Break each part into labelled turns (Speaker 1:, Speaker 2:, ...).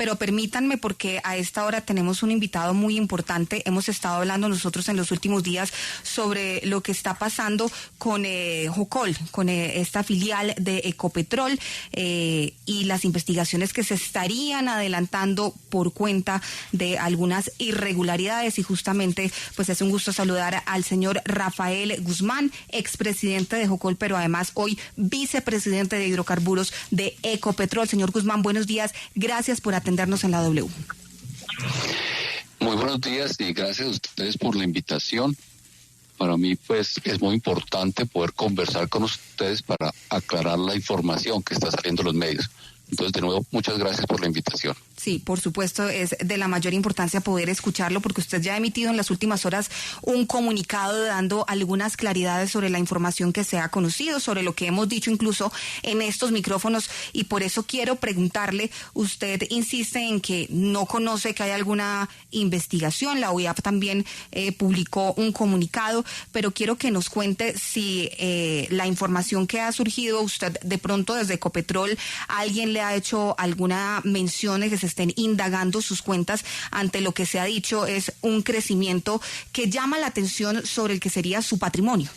Speaker 1: pero permítanme, porque a esta hora tenemos un invitado muy importante. Hemos estado hablando nosotros en los últimos días sobre lo que está pasando con Jocol, con esta filial de Ecopetrol, y las investigaciones que se estarían adelantando por cuenta de algunas irregularidades. Y justamente pues es un gusto saludar al señor Rafael Guzmán, expresidente de Jocol, pero además hoy vicepresidente de hidrocarburos de Ecopetrol. Señor Guzmán, buenos días, gracias por atendernos en la W.
Speaker 2: Muy buenos días y gracias a ustedes por la invitación. Para mí pues es muy importante poder conversar con ustedes para aclarar la información que está saliendo en los medios. Entonces, de nuevo, muchas gracias por la invitación.
Speaker 1: Sí, por supuesto, es de la mayor importancia poder escucharlo, porque usted ya ha emitido en las últimas horas un comunicado dando algunas claridades sobre la información que se ha conocido, sobre lo que hemos dicho incluso en estos micrófonos, y por eso quiero preguntarle, usted insiste en que no conoce que haya alguna investigación, la OIAP también publicó un comunicado, pero quiero que nos cuente si la información que ha surgido, usted de pronto desde Ecopetrol, alguien le ha hecho alguna mención de que se estén indagando sus cuentas ante lo que se ha dicho es un crecimiento que llama la atención sobre el que sería su patrimonio.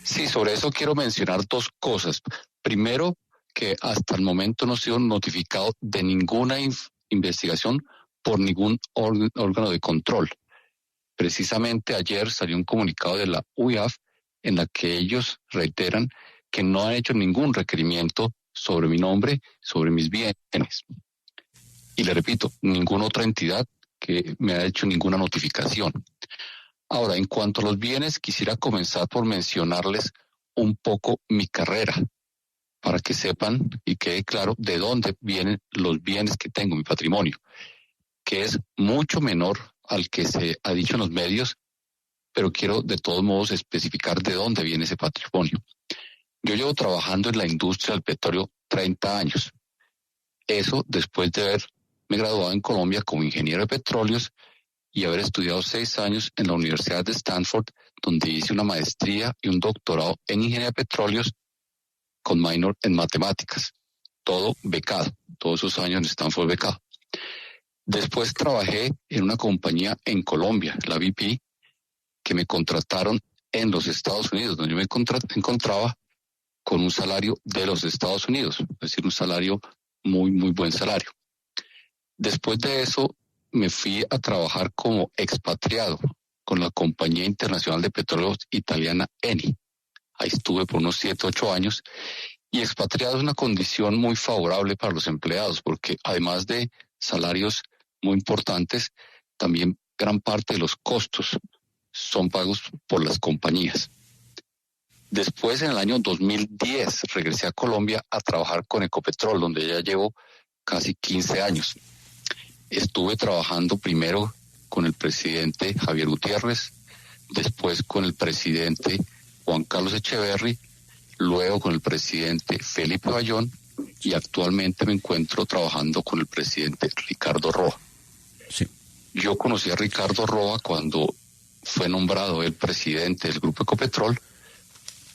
Speaker 2: Sí, sobre eso quiero mencionar dos cosas. Primero, que hasta el momento no ha sido notificado de ninguna investigación por ningún órgano de control. Precisamente ayer salió un comunicado de la UIAF en la que ellos reiteran que no han hecho ningún requerimiento sobre mi nombre, sobre mis bienes. Y le repito, ninguna otra entidad que me ha hecho ninguna notificación. Ahora, en cuanto a los bienes, quisiera comenzar por mencionarles un poco mi carrera, para que sepan y quede claro de dónde vienen los bienes que tengo, mi patrimonio, que es mucho menor al que se ha dicho en los medios, pero quiero de todos modos especificar de dónde viene ese patrimonio. Yo llevo trabajando en la industria del petróleo 30 años. Eso después de haberme graduado en Colombia como ingeniero de petróleos y haber estudiado 6 años en la Universidad de Stanford, donde hice una maestría y un doctorado en ingeniería de petróleos con minor en matemáticas. Todo becado, todos esos años en Stanford becado. Después trabajé en una compañía en Colombia, la BP, que me contrataron en los Estados Unidos, donde yo me encontraba con un salario de los Estados Unidos, es decir, un salario muy buen salario. Después de eso me fui a trabajar como expatriado con la Compañía Internacional de Petróleos Italiana Eni. Ahí estuve por unos 7, 8 años, y expatriado es una condición muy favorable para los empleados, porque además de salarios muy importantes, también gran parte de los costos son pagos por las compañías. Después, en el año 2010, regresé a Colombia a trabajar con Ecopetrol, donde ya llevo casi 15 años. Estuve trabajando primero con el presidente Javier Gutiérrez, después con el presidente Juan Carlos Echeverry, luego con el presidente Felipe Bayón, y actualmente me encuentro trabajando con el presidente Ricardo Roa.
Speaker 3: Sí.
Speaker 2: Yo conocí a Ricardo Roa cuando fue nombrado el presidente del Grupo Ecopetrol.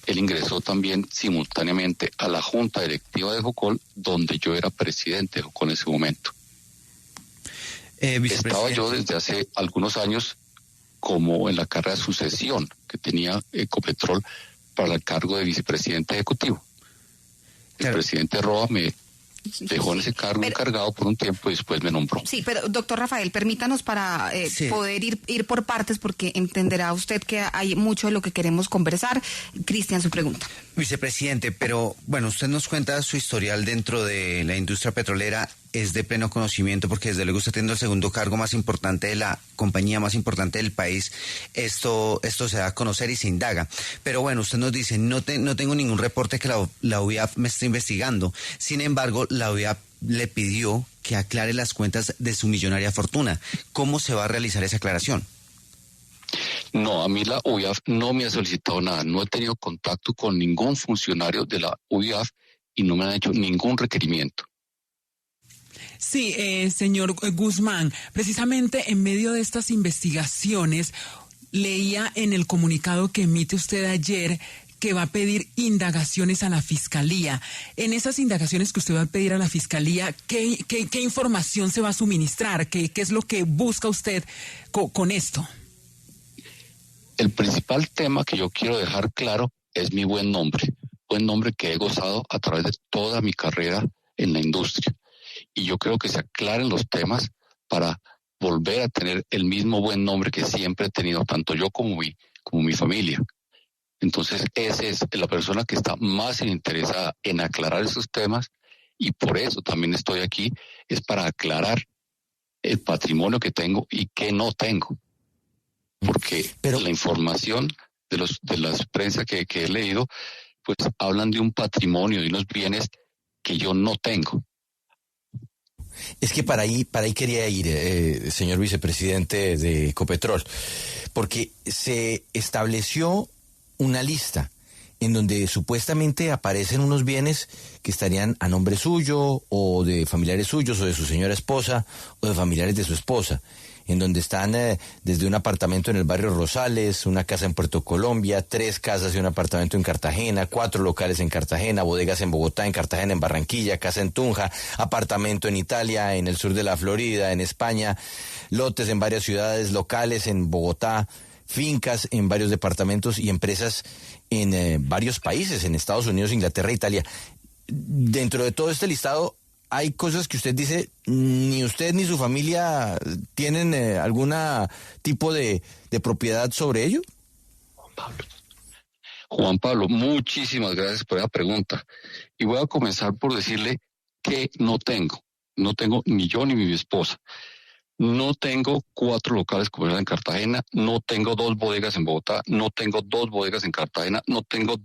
Speaker 2: Él ingresó también simultáneamente a la Junta Directiva de Jocol, donde yo era presidente de Jocol en ese momento. Estaba yo desde hace algunos años como en la carrera de sucesión que tenía Ecopetrol para el cargo de vicepresidente ejecutivo. El presidente Roa me dejó en ese cargo encargado por un tiempo y después me nombró.
Speaker 1: Sí, pero doctor Rafael, permítanos para poder ir por partes, porque entenderá usted que hay mucho de lo que queremos conversar. Cristian, su pregunta.
Speaker 3: Vicepresidente, pero bueno, usted nos cuenta su historial dentro de la industria petrolera, es de pleno conocimiento, porque desde luego usted teniendo el segundo cargo más importante de la compañía más importante del país, esto se da a conocer y se indaga. Pero bueno, usted nos dice, no tengo ningún reporte que la OIAP me esté investigando. Sin embargo, la OIAP le pidió que aclare las cuentas de su millonaria fortuna. ¿Cómo se va a realizar esa aclaración?
Speaker 2: No, a mí la UIAF no me ha solicitado nada. No he tenido contacto con ningún funcionario de la UIAF y no me han hecho ningún requerimiento.
Speaker 4: Sí, señor Guzmán, precisamente en medio de estas investigaciones, leía en el comunicado que emite usted ayer que va a pedir indagaciones a la Fiscalía. En esas indagaciones que usted va a pedir a la Fiscalía, ¿qué información se va a suministrar? ¿Qué es lo que busca usted con esto?
Speaker 2: El principal tema que yo quiero dejar claro es mi buen nombre que he gozado a través de toda mi carrera en la industria. Y yo creo que se aclaren los temas para volver a tener el mismo buen nombre que siempre he tenido, tanto yo como mi familia. Entonces, esa es la persona que está más interesada en aclarar esos temas, y por eso también estoy aquí, es para aclarar el patrimonio que tengo y que no tengo. Porque la información de las prensa que he leído, pues hablan de un patrimonio, de unos bienes que yo no tengo.
Speaker 5: Es que para ahí quería ir, señor vicepresidente de Ecopetrol, porque se estableció una lista en donde supuestamente aparecen unos bienes que estarían a nombre suyo, o de familiares suyos, o de su señora esposa, o de familiares de su esposa, en donde están desde un apartamento en el barrio Rosales, una casa en Puerto Colombia, 3 casas y un apartamento en Cartagena, 4 locales en Cartagena, bodegas en Bogotá, en Cartagena, en Barranquilla, casa en Tunja, apartamento en Italia, en el sur de la Florida, en España, lotes en varias ciudades, locales en Bogotá, fincas en varios departamentos y empresas en varios países, en Estados Unidos, Inglaterra, Italia. Dentro de todo este listado hay cosas que usted dice, ni usted ni su familia tienen algún tipo de propiedad sobre ello.
Speaker 2: Juan Pablo, muchísimas gracias por esa pregunta. Y voy a comenzar por decirle que no tengo ni yo ni mi esposa. No tengo 4 locales comerciales en Cartagena, no tengo 2 bodegas en Bogotá, no tengo 2 bodegas en Cartagena, no tengo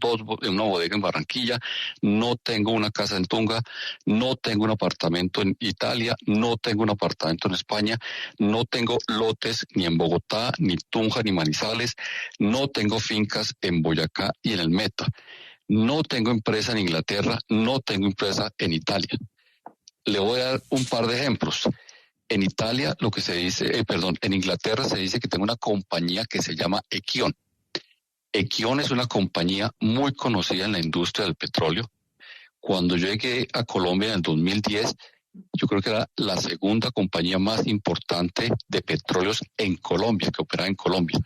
Speaker 2: una bodega en Barranquilla, no tengo una casa en Tunja, no tengo un apartamento en Italia, no tengo un apartamento en España, no tengo lotes ni en Bogotá, ni Tunja, ni Manizales, no tengo fincas en Boyacá y en el Meta, no tengo empresa en Inglaterra, no tengo empresa en Italia. Le voy a dar un par de ejemplos. En Italia, en Inglaterra se dice que tengo una compañía que se llama Equion. Equion es una compañía muy conocida en la industria del petróleo. Cuando yo llegué a Colombia en el 2010, yo creo que era la segunda compañía más importante de petróleos en Colombia, que operaba en Colombia.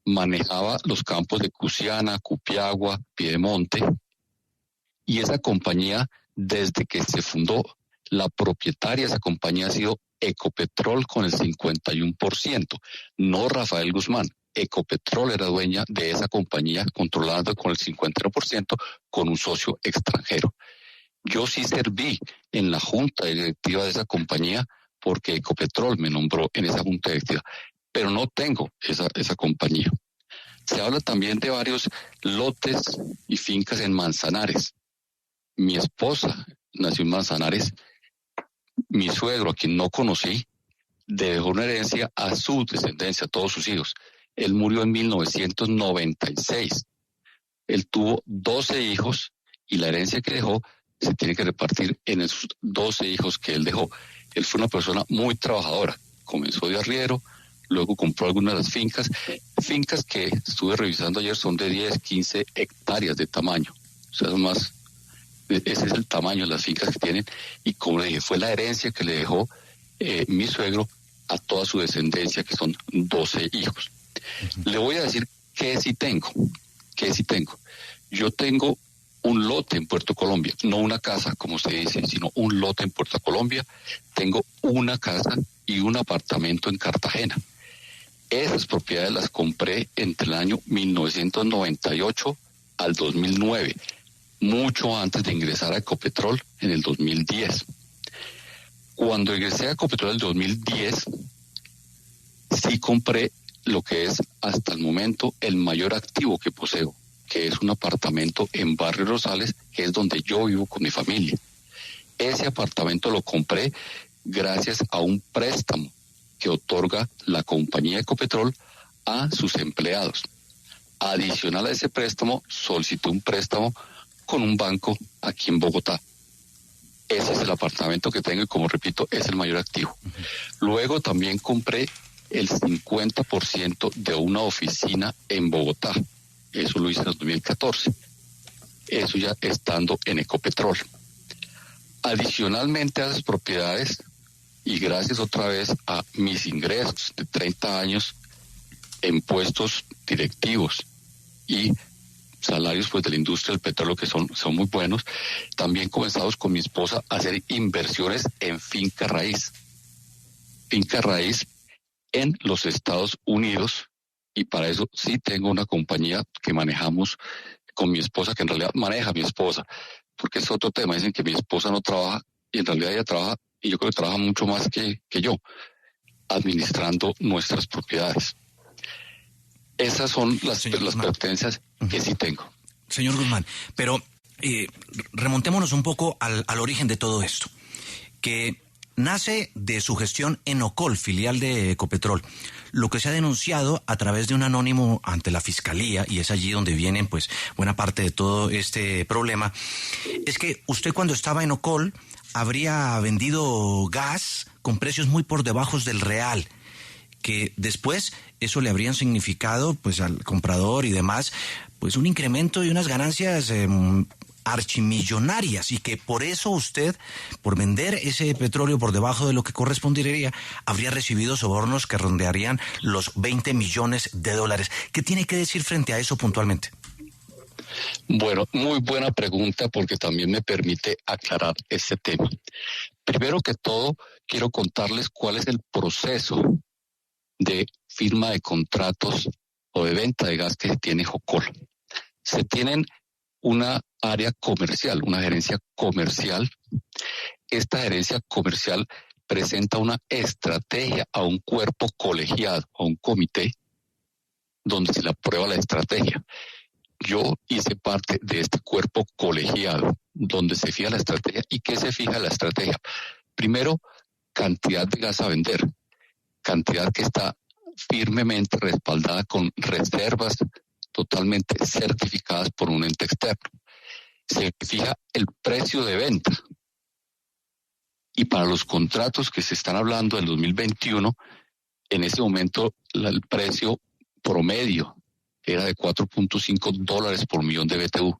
Speaker 2: Manejaba los campos de Cusiana, Cupiagua, Piedemonte. Y esa compañía, desde que se fundó, la propietaria de esa compañía ha sido Ecopetrol con el 51%, no Rafael Guzmán. Ecopetrol era dueña de esa compañía, controlando con el 51% con un socio extranjero. Yo sí serví en la junta directiva de esa compañía porque Ecopetrol me nombró en esa junta directiva, pero no tengo esa compañía. Se habla también de varios lotes y fincas en Manzanares. Mi esposa nació en Manzanares. Mi suegro, a quien no conocí, dejó una herencia a su descendencia, a todos sus hijos. Él murió en 1996. Él tuvo 12 hijos y la herencia que dejó se tiene que repartir en esos 12 hijos que él dejó. Él fue una persona muy trabajadora. Comenzó de arriero, luego compró algunas de las fincas que estuve revisando ayer son de 10, 15 hectáreas de tamaño. O sea, ese es el tamaño de las fincas que tienen, y como le dije, fue la herencia que le dejó mi suegro a toda su descendencia, que son 12 hijos. Le voy a decir que sí tengo. Yo tengo un lote en Puerto Colombia, no una casa, como se dice, sino un lote en Puerto Colombia. Tengo una casa y un apartamento en Cartagena. Esas propiedades las compré entre el año 1998 al 2009. Mucho antes de ingresar a Ecopetrol en el 2010. Cuando ingresé a Ecopetrol en el 2010, sí compré lo que es hasta el momento el mayor activo que poseo, que es un apartamento en Barrio Rosales, que es donde yo vivo con mi familia. Ese apartamento lo compré gracias a un préstamo que otorga la compañía Ecopetrol a sus empleados. Adicional a ese préstamo, solicité un préstamo con un banco aquí en Bogotá. Ese es el apartamento que tengo y, como repito, es el mayor activo. Luego también compré el 50% de una oficina en Bogotá. Eso lo hice en el 2014. Eso ya estando en Ecopetrol. Adicionalmente a esas propiedades, y gracias otra vez a mis ingresos de 30 años en puestos directivos y salarios pues de la industria del petróleo que son muy buenos, también comenzamos con mi esposa a hacer inversiones en finca raíz en los Estados Unidos, y para eso sí tengo una compañía que manejamos con mi esposa, que en realidad maneja mi esposa, porque es otro tema. Dicen que mi esposa no trabaja y en realidad ella trabaja, y yo creo que trabaja mucho más que yo, administrando nuestras propiedades. Esas son las pertenencias que sí tengo.
Speaker 6: Señor Guzmán, pero remontémonos un poco al origen de todo esto, que nace de su gestión en Ocol, filial de Ecopetrol. Lo que se ha denunciado a través de un anónimo ante la Fiscalía, y es allí donde vienen pues buena parte de todo este problema, es que usted cuando estaba en Ocol habría vendido gas con precios muy por debajo del real, que después eso le habrían significado pues al comprador y demás pues un incremento y unas ganancias archimillonarias, y que por eso usted, por vender ese petróleo por debajo de lo que correspondería, habría recibido sobornos que rondearían los $20 millones. ¿Qué tiene que decir frente a eso puntualmente?
Speaker 2: Bueno, muy buena pregunta, porque también me permite aclarar ese tema. Primero que todo, quiero contarles cuál es el proceso de firma de contratos o de venta de gas que tiene Ocol. Se tienen una área comercial, una gerencia comercial. Esta gerencia comercial presenta una estrategia a un cuerpo colegiado, a un comité, donde se le aprueba la estrategia. Yo hice parte de este cuerpo colegiado, donde se fija la estrategia. ¿Y qué se fija la estrategia? Primero, cantidad de gas a vender, cantidad que está firmemente respaldada con reservas totalmente certificadas por un ente externo. Se fija el precio de venta. Y para los contratos que se están hablando del 2021, en ese momento el precio promedio era de $4.5 por millón de BTU.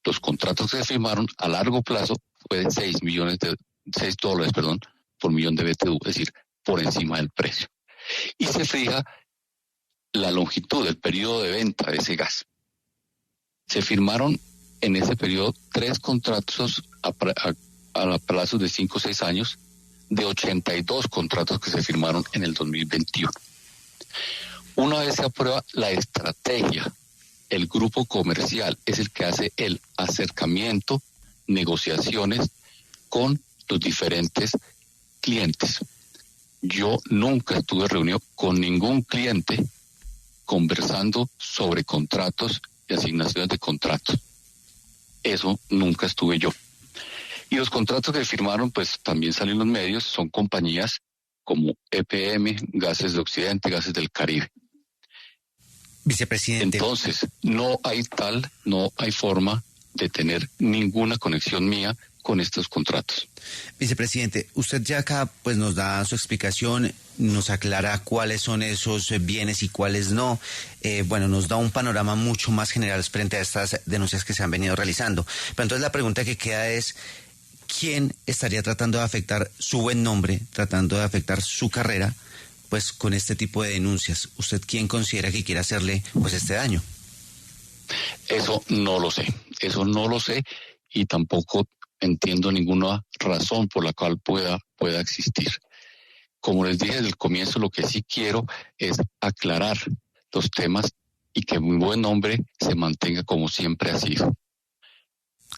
Speaker 2: Los contratos que se firmaron a largo plazo fue de $6 por millón de BTU, es decir, por encima del precio. Y se fija la longitud del periodo de venta de ese gas. Se firmaron en ese periodo 3 contratos a plazos de 5 o 6 años, de 82 contratos que se firmaron en el 2021. Una vez se aprueba la estrategia, el grupo comercial es el que hace el acercamiento, negociaciones con los diferentes clientes. Yo nunca estuve reunido con ningún cliente conversando sobre contratos y asignaciones de contratos. Eso nunca estuve yo. Y los contratos que firmaron, pues también salen en los medios, son compañías como EPM, Gases de Occidente, Gases del Caribe.
Speaker 3: Vicepresidente.
Speaker 2: Entonces, no hay forma de tener ninguna conexión mía con estos contratos.
Speaker 3: Vicepresidente, usted ya acá pues nos da su explicación, nos aclara cuáles son esos bienes y cuáles no. Nos da un panorama mucho más general frente a estas denuncias que se han venido realizando. Pero entonces la pregunta que queda es, ¿quién estaría tratando de afectar su buen nombre, tratando de afectar su carrera, pues con este tipo de denuncias? ¿Usted quién considera que quiere hacerle pues este daño?
Speaker 2: Eso no lo sé y tampoco entiendo ninguna razón por la cual pueda existir. Como les dije desde el comienzo, lo que sí quiero es aclarar los temas y que mi buen nombre se mantenga como siempre ha sido.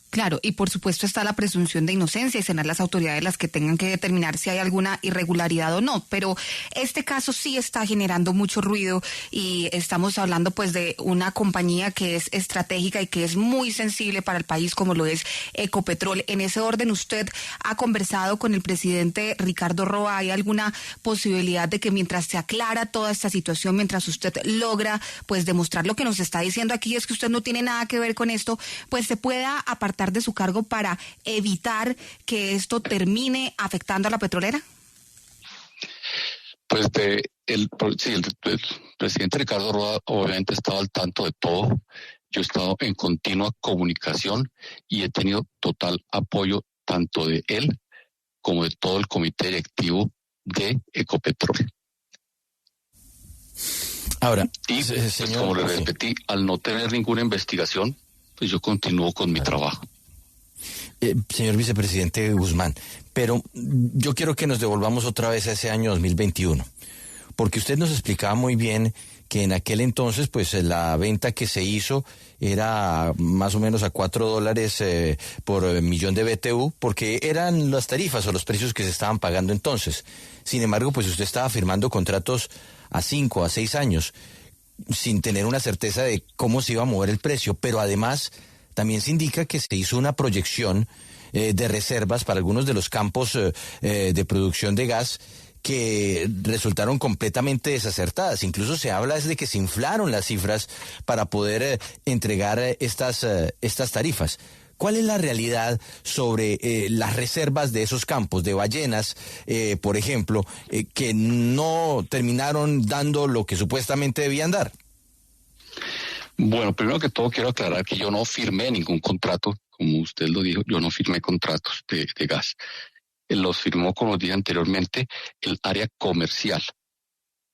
Speaker 1: Claro, y por supuesto está la presunción de inocencia y serán las autoridades las que tengan que determinar si hay alguna irregularidad o no, pero este caso sí está generando mucho ruido y estamos hablando pues de una compañía que es estratégica y que es muy sensible para el país como lo es Ecopetrol. En ese orden, ¿usted ha conversado con el presidente Ricardo Roa? ¿Hay alguna posibilidad de que mientras se aclara toda esta situación, mientras usted logra pues demostrar lo que nos está diciendo aquí, es que usted no tiene nada que ver con esto, pues se pueda apartar de su cargo para evitar que esto termine afectando a la petrolera?
Speaker 2: Pues el presidente Ricardo Roa obviamente estaba al tanto de todo. Yo he estado en continua comunicación y he tenido total apoyo tanto de él como de todo el comité directivo de Ecopetrol.
Speaker 5: Ahora,
Speaker 2: y pues, como le repetí, al no tener ninguna investigación, pues yo continúo con mi trabajo.
Speaker 5: Señor vicepresidente Guzmán, pero yo quiero que nos devolvamos otra vez a ese año 2021, porque usted nos explicaba muy bien que en aquel entonces, pues la venta que se hizo era más o menos a $4 por millón de BTU, porque eran las tarifas o los precios que se estaban pagando entonces. Sin embargo, pues usted estaba firmando contratos a 5, a 6 años, sin tener una certeza de cómo se iba a mover el precio, pero además también se indica que se hizo una proyección de reservas para algunos de los campos de producción de gas que resultaron completamente desacertadas. Incluso se habla de que se inflaron las cifras para poder entregar estas tarifas. ¿Cuál es la realidad sobre las reservas de esos campos de ballenas, por ejemplo, que no terminaron dando lo que supuestamente debían dar?
Speaker 2: Bueno, primero que todo quiero aclarar que yo no firmé ningún contrato, como usted lo dijo, yo no firmé contratos de gas. Los firmó, como dije anteriormente, el área comercial.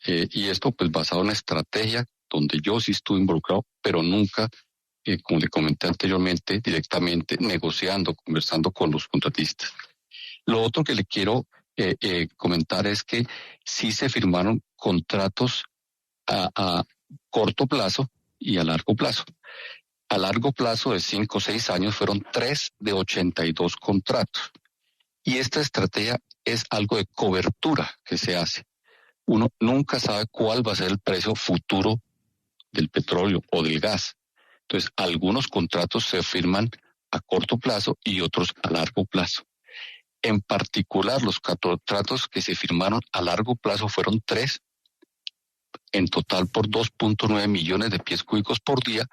Speaker 2: Y esto pues basado en una estrategia donde yo sí estuve involucrado, pero nunca, como le comenté anteriormente, directamente negociando, conversando con los contratistas. Lo otro que le quiero comentar es que sí se firmaron contratos a corto plazo y a largo plazo. A largo plazo de 5 o 6 años fueron 3 de 82 contratos. Y esta estrategia es algo de cobertura que se hace. Uno nunca sabe cuál va a ser el precio futuro del petróleo o del gas. Entonces, algunos contratos se firman a corto plazo y otros a largo plazo. En particular, los contratos que se firmaron a largo plazo fueron 3, en total por 2.9 millones de pies cúbicos por día,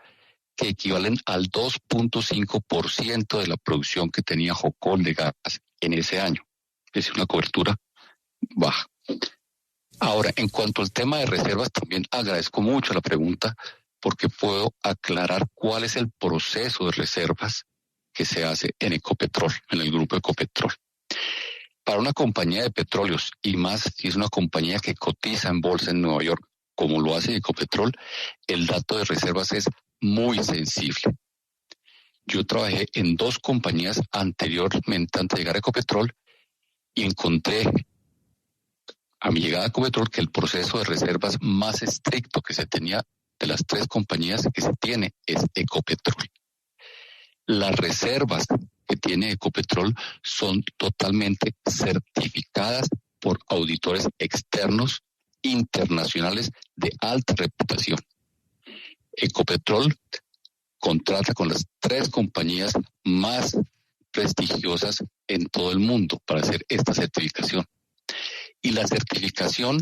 Speaker 2: que equivalen al 2.5% de la producción que tenía Jocol de gas en ese año. Es una cobertura baja. Ahora, en cuanto al tema de reservas, también agradezco mucho la pregunta porque puedo aclarar cuál es el proceso de reservas que se hace en Ecopetrol, en el grupo Ecopetrol. Para una compañía de petróleos, y más si es una compañía que cotiza en bolsa en Nueva York, como lo hace Ecopetrol, el dato de reservas es muy sensible. Yo trabajé en 2 compañías anteriormente, antes de llegar a Ecopetrol, y encontré a mi llegada a Ecopetrol que el proceso de reservas más estricto que se tenía de las 3 compañías que se tiene es Ecopetrol. Las reservas que tiene Ecopetrol son totalmente certificadas por auditores externos internacionales de alta reputación. Ecopetrol contrata con las 3 compañías más prestigiosas en todo el mundo para hacer esta certificación. Y la certificación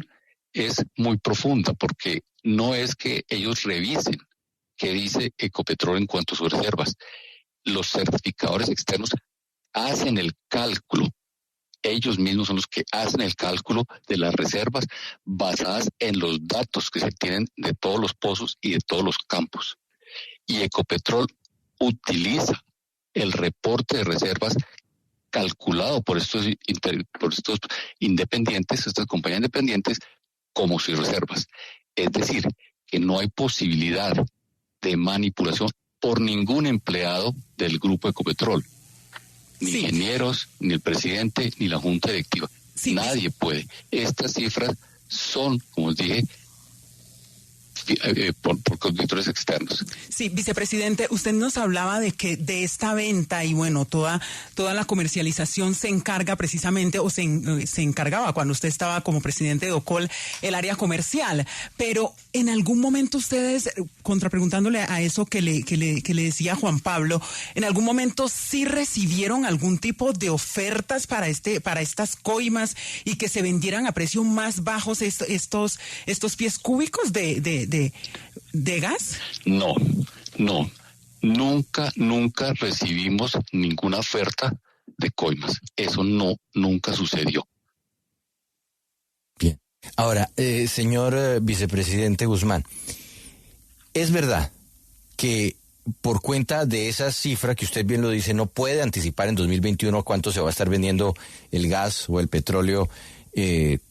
Speaker 2: es muy profunda porque no es que ellos revisen qué dice Ecopetrol en cuanto a sus reservas. Los certificadores externos hacen el cálculo. Ellos mismos son los que hacen el cálculo de las reservas basadas en los datos que se tienen de todos los pozos y de todos los campos. Y Ecopetrol utiliza el reporte de reservas calculado por estos independientes, estas compañías independientes, como sus reservas. Es decir, que no hay posibilidad de manipulación por ningún empleado del grupo Ecopetrol. Ni ingenieros, ni el presidente, ni la junta directiva. Nadie puede. Estas cifras son, como os dije, por auditores externos.
Speaker 4: Sí, vicepresidente, usted nos hablaba de que de esta venta y bueno, toda la comercialización se encarga precisamente, o se encargaba cuando usted estaba como presidente de OCOL, el área comercial, pero en algún momento ustedes, contrapreguntándole a eso que le decía Juan Pablo, en algún momento sí recibieron algún tipo de ofertas para estas coimas y que se vendieran a precios más bajos estos pies cúbicos de gas?
Speaker 2: No. Nunca recibimos ninguna oferta de coimas. Eso nunca sucedió.
Speaker 5: Bien. Ahora, señor vicepresidente Guzmán, ¿es verdad que por cuenta de esa cifra que usted bien lo dice, no puede anticipar en 2021 a cuánto se va a estar vendiendo el gas o el petróleo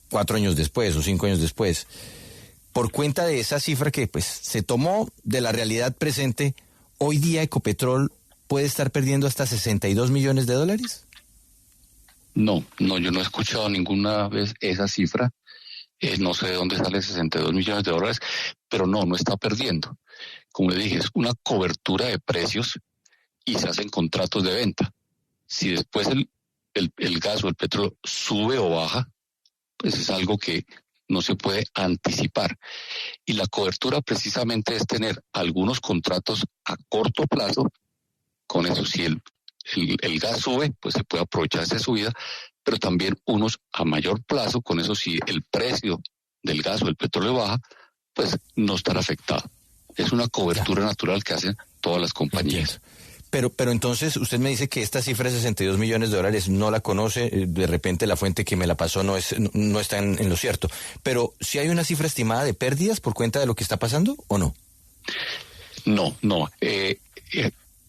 Speaker 5: 4 años después o 5 años después? Por cuenta de esa cifra que pues se tomó de la realidad presente, hoy día Ecopetrol puede estar perdiendo hasta $62 millones.
Speaker 2: No, yo no he escuchado ninguna vez esa cifra. No sé de dónde sale $62 millones, pero no está perdiendo. Como le dije, es una cobertura de precios y se hacen contratos de venta. Si después el gas o el petróleo sube o baja, pues es algo que no se puede anticipar. Y la cobertura precisamente es tener algunos contratos a corto plazo. Con eso, si el gas sube, pues se puede aprovechar esa subida, pero también unos a mayor plazo. Con eso, si el precio del gas o el petróleo baja, pues no estará afectado. Es una cobertura natural que hacen todas las compañías.
Speaker 5: Pero entonces usted me dice que esta cifra de $62 millones no la conoce, de repente la fuente que me la pasó no está en lo cierto. Pero ¿sí hay una cifra estimada de pérdidas por cuenta de lo que está pasando o no?
Speaker 2: No.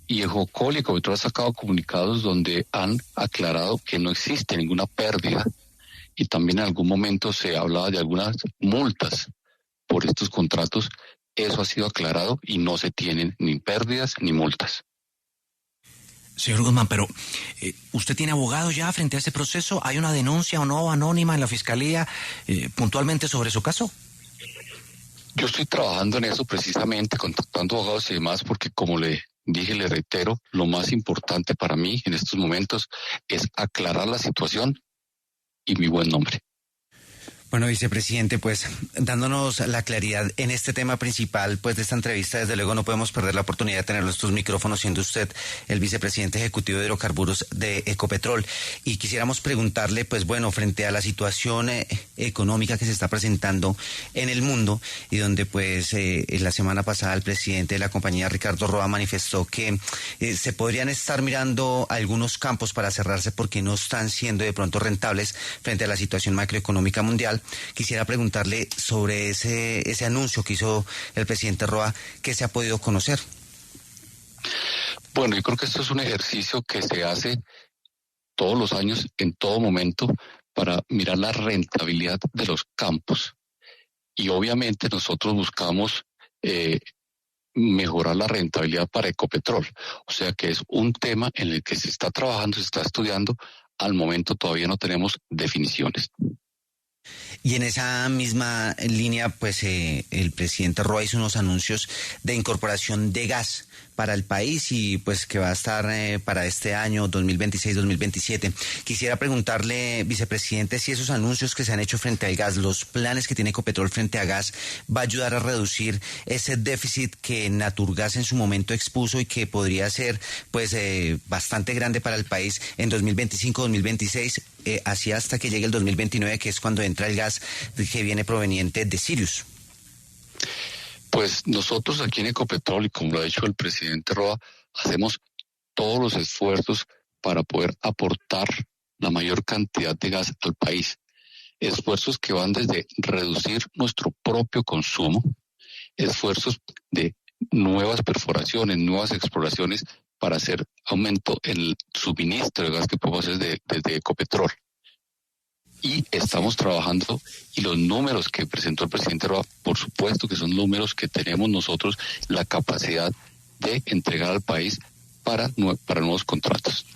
Speaker 2: Y Ejocol y Ecopetrol han sacado comunicados donde han aclarado que no existe ninguna pérdida, y también en algún momento se hablaba de algunas multas por estos contratos. Eso ha sido aclarado y no se tienen ni pérdidas ni multas.
Speaker 6: Señor Guzmán, pero ¿usted tiene abogado ya frente a este proceso? ¿Hay una denuncia o no anónima en la Fiscalía puntualmente sobre su caso?
Speaker 2: Yo estoy trabajando en eso precisamente, contactando abogados y demás, porque como le dije, le reitero, lo más importante para mí en estos momentos es aclarar la situación y mi buen nombre.
Speaker 3: Bueno, vicepresidente, pues dándonos la claridad en este tema principal pues de esta entrevista, desde luego no podemos perder la oportunidad de tener estos micrófonos, siendo usted el vicepresidente ejecutivo de hidrocarburos de Ecopetrol. Y quisiéramos preguntarle, pues bueno, frente a la situación económica que se está presentando en el mundo, y donde pues la semana pasada el presidente de la compañía, Ricardo Roa, manifestó que se podrían estar mirando algunos campos para cerrarse porque no están siendo de pronto rentables frente a la situación macroeconómica mundial. Quisiera preguntarle sobre ese anuncio que hizo el presidente Roa, ¿qué se ha podido conocer?
Speaker 2: Bueno, yo creo que esto es un ejercicio que se hace todos los años, en todo momento, para mirar la rentabilidad de los campos. Y obviamente nosotros buscamos mejorar la rentabilidad para Ecopetrol. O sea que es un tema en el que se está trabajando, se está estudiando. Al momento todavía no tenemos definiciones.
Speaker 3: Y en esa misma línea, pues el presidente Roa hizo unos anuncios de incorporación de gas para el país y pues que va a estar para este año 2026-2027. Quisiera preguntarle, vicepresidente, si esos anuncios que se han hecho frente al gas, los planes que tiene Ecopetrol frente a gas, va a ayudar a reducir ese déficit que Naturgas en su momento expuso y que podría ser pues bastante grande para el país en 2025-2026, así hasta que llegue el 2029, que es cuando entra el gas que viene proveniente de Sirius.
Speaker 2: Pues nosotros aquí en Ecopetrol, y como lo ha dicho el presidente Roa, hacemos todos los esfuerzos para poder aportar la mayor cantidad de gas al país. Esfuerzos que van desde reducir nuestro propio consumo, esfuerzos de nuevas perforaciones, nuevas exploraciones para hacer aumento en el suministro de gas que podemos hacer desde Ecopetrol. Y estamos trabajando, y los números que presentó el presidente Roa, por supuesto que son números que tenemos nosotros la capacidad de entregar al país para nuevos contratos.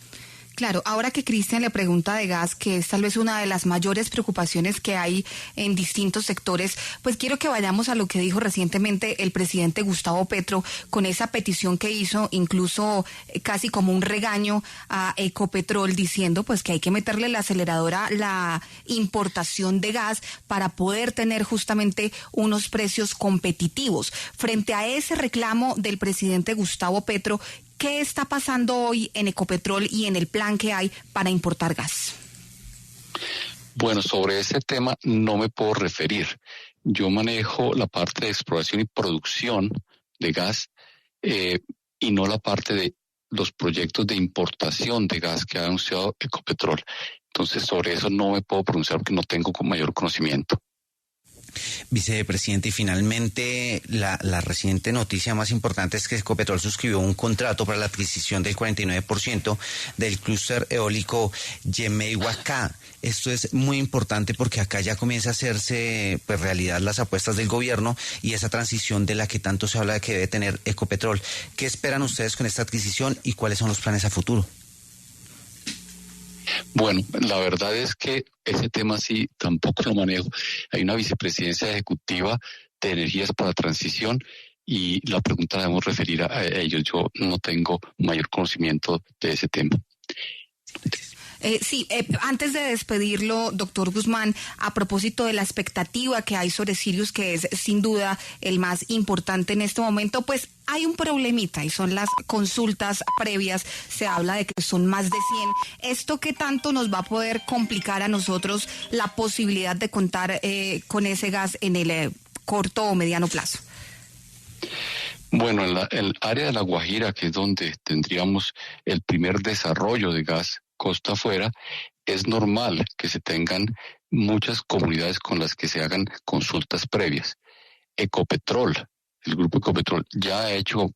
Speaker 1: Claro, ahora que Cristian le pregunta de gas, que es tal vez una de las mayores preocupaciones que hay en distintos sectores, pues quiero que vayamos a lo que dijo recientemente el presidente Gustavo Petro con esa petición que hizo, incluso casi como un regaño a Ecopetrol, diciendo pues que hay que meterle la aceleradora a la importación de gas para poder tener justamente unos precios competitivos. Frente a ese reclamo del presidente Gustavo Petro, ¿qué está pasando hoy en Ecopetrol y en el plan que hay para importar gas?
Speaker 2: Bueno, sobre ese tema no me puedo referir. Yo manejo la parte de exploración y producción de gas y no la parte de los proyectos de importación de gas que ha anunciado Ecopetrol. Entonces, sobre eso no me puedo pronunciar porque no tengo con mayor conocimiento.
Speaker 3: Vicepresidente, y finalmente la reciente noticia más importante es que Ecopetrol suscribió un contrato para la adquisición del 49% del clúster eólico Yemey-Huacá. Esto es muy importante porque acá ya comienza a hacerse pues realidad las apuestas del gobierno y esa transición de la que tanto se habla de que debe tener Ecopetrol. ¿Qué esperan ustedes con esta adquisición y cuáles son los planes a futuro?
Speaker 2: Bueno, la verdad es que ese tema sí tampoco lo manejo. Hay una vicepresidencia ejecutiva de energías para transición y la pregunta la debemos referir a ellos. Yo no tengo mayor conocimiento de ese tema.
Speaker 1: Antes de despedirlo, doctor Guzmán, a propósito de la expectativa que hay sobre Sirius, que es sin duda el más importante en este momento, pues hay un problemita y son las consultas previas. Se habla de que son más de 100. ¿Esto qué tanto nos va a poder complicar a nosotros la posibilidad de contar con ese gas en el corto o mediano plazo?
Speaker 2: Bueno, en el área de La Guajira, que es donde tendríamos el primer desarrollo de gas costa afuera, es normal que se tengan muchas comunidades con las que se hagan consultas previas. Ecopetrol, el grupo Ecopetrol, ya ha hecho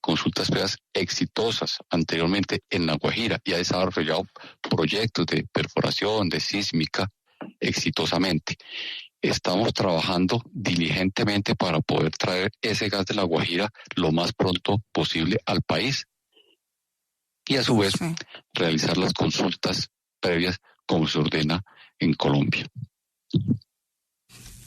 Speaker 2: consultas previas exitosas anteriormente en La Guajira y ha desarrollado proyectos de perforación, de sísmica, exitosamente. Estamos trabajando diligentemente para poder traer ese gas de La Guajira lo más pronto posible al país y a su vez realizar las consultas previas como se ordena en Colombia.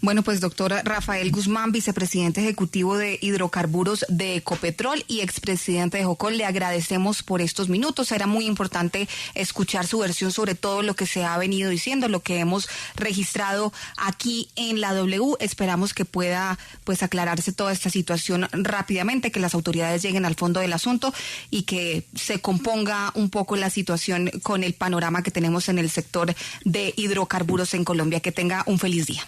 Speaker 1: Bueno, pues doctor Rafael Guzmán, vicepresidente ejecutivo de hidrocarburos de Ecopetrol y expresidente de Jocol, le agradecemos por estos minutos. Era muy importante escuchar su versión sobre todo lo que se ha venido diciendo, lo que hemos registrado aquí en la W. Esperamos que pueda pues aclararse toda esta situación rápidamente, que las autoridades lleguen al fondo del asunto y que se componga un poco la situación con el panorama que tenemos en el sector de hidrocarburos en Colombia. Que tenga un feliz día.